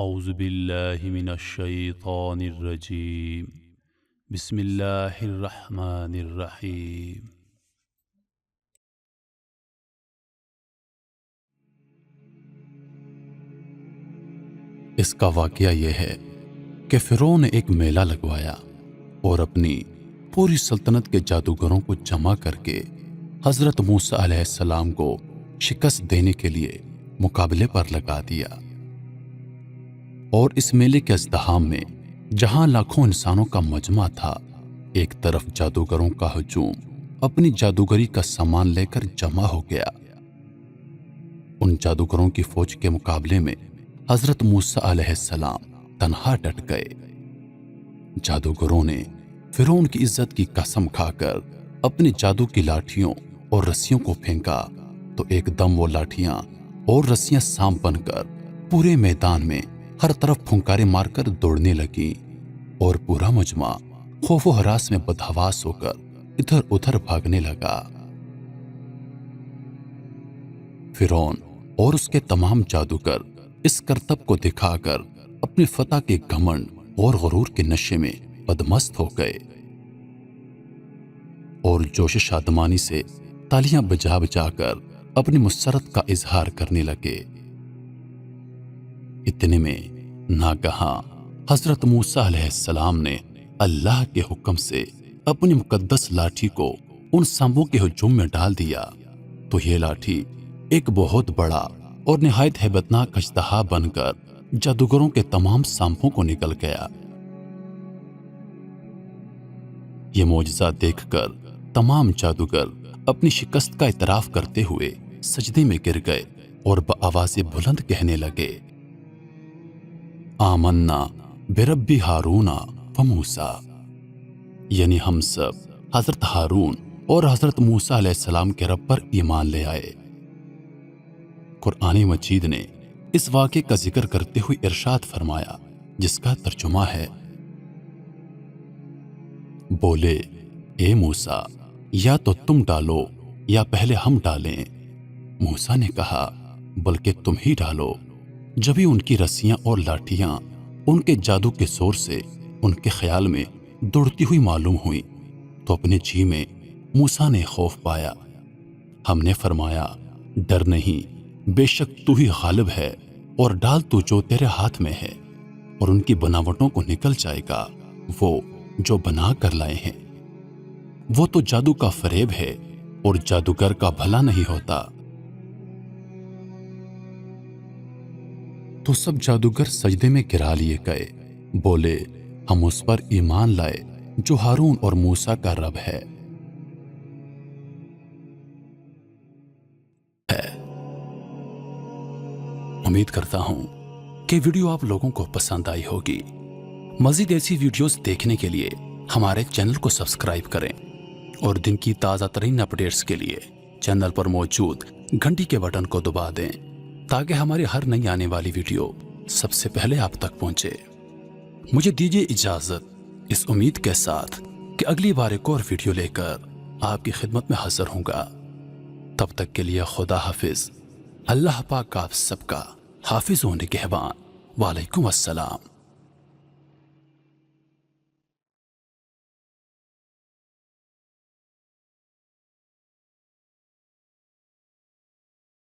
اعوذ باللہ من الشیطان الرجیم بسم اللہ الرحمن الرحیم۔ اس کا واقعہ یہ ہے کہ فرعون نے ایک میلہ لگوایا اور اپنی پوری سلطنت کے جادوگروں کو جمع کر کے حضرت موسیٰ علیہ السلام کو شکست دینے کے لیے مقابلے پر لگا دیا۔ اور اس میلے کے ازدحام میں جہاں لاکھوں انسانوں کا مجمع تھا، ایک طرف جادوگروں کا ہجوم اپنی جادوگری کا سامان لے کر جمع ہو گیا۔ ان جادوگروں کی فوج کے مقابلے میں حضرت موسیٰ علیہ السلام تنہا ڈٹ گئے۔ جادوگروں نے فرعون کی عزت کی قسم کھا کر اپنی جادو کی لاٹھیوں اور رسیوں کو پھینکا تو ایک دم وہ لاٹھیاں اور رسیاں سانپ بن کر پورے میدان میں ہر طرف پھنکارے مار کر دوڑنے لگیں اور پورا مجمع خوف و ہراس میں بدحواس ہو کر ادھر ادھر بھاگنے لگا۔ فرعون اور اس کے تمام جادوگر اس کرتب کو دکھا کر اپنی فتح کے گھمنڈ اور غرور کے نشے میں بدمست ہو گئے اور جوش شادمانی سے تالیاں بجا بجا کر اپنی مسرت کا اظہار کرنے لگے۔ اتنے میں ناگہاں حضرت موسیٰ علیہ السلام نے اللہ کے حکم سے اپنی مقدس لاٹھی کو ان سانپوں کے ہجوم میں ڈال دیا تو یہ لاٹھی ایک بہت بڑا اور نہایت ہیبتناک اژدہا بن کر جادوگروں کے تمام سانپوں کو نگل گیا۔ یہ معجزہ دیکھ کر تمام جادوگر اپنی شکست کا اعتراف کرتے ہوئے سجدے میں گر گئے اور بآواز بلند کہنے لگے، آمنا برب ہارون و موسیٰ، یعنی ہم سب حضرت ہارون اور حضرت موسیٰ علیہ السلام کے رب پر ایمان لے آئے۔ قرآن مجید نے اس واقعے کا ذکر کرتے ہوئے ارشاد فرمایا، جس کا ترجمہ ہے، بولے اے موسیٰ، یا تو تم ڈالو یا پہلے ہم ڈالیں۔ موسیٰ نے کہا، بلکہ تم ہی ڈالو۔ جبھی ان کی رسیاں اور لاٹھیاں ان کے جادو کے زور سے ان کے خیال میں دوڑتی ہوئی معلوم ہوئی تو اپنے جی میں موسیٰ نے خوف پایا۔ ہم نے فرمایا، ڈر نہیں، بے شک تو ہی غالب ہے، اور ڈال تو جو تیرے ہاتھ میں ہے، اور ان کی بناوٹوں کو نکل جائے گا وہ جو بنا کر لائے ہیں۔ وہ تو جادو کا فریب ہے اور جادوگر کا بھلا نہیں ہوتا۔ تو سب جادوگر سجدے میں گرا لیے گئے، بولے، ہم اس پر ایمان لائے جو ہارون اور موسیٰ کا رب ہے۔ امید کرتا ہوں کہ ویڈیو آپ لوگوں کو پسند آئی ہوگی۔ مزید ایسی ویڈیوز دیکھنے کے لیے ہمارے چینل کو سبسکرائب کریں اور دن کی تازہ ترین اپڈیٹس کے لیے چینل پر موجود گھنٹی کے بٹن کو دبا دیں تاکہ ہماری ہر نئی آنے والی ویڈیو سب سے پہلے آپ تک پہنچے۔ مجھے دیجیے اجازت اس امید کے ساتھ کہ اگلی بار ایک اور ویڈیو لے کر آپ کی خدمت میں حاضر ہوں گا۔ تب تک کے لیے خدا حافظ۔ اللہ پاک آپ سب کا حافظ و نگہبان۔ وعلیکم السلام۔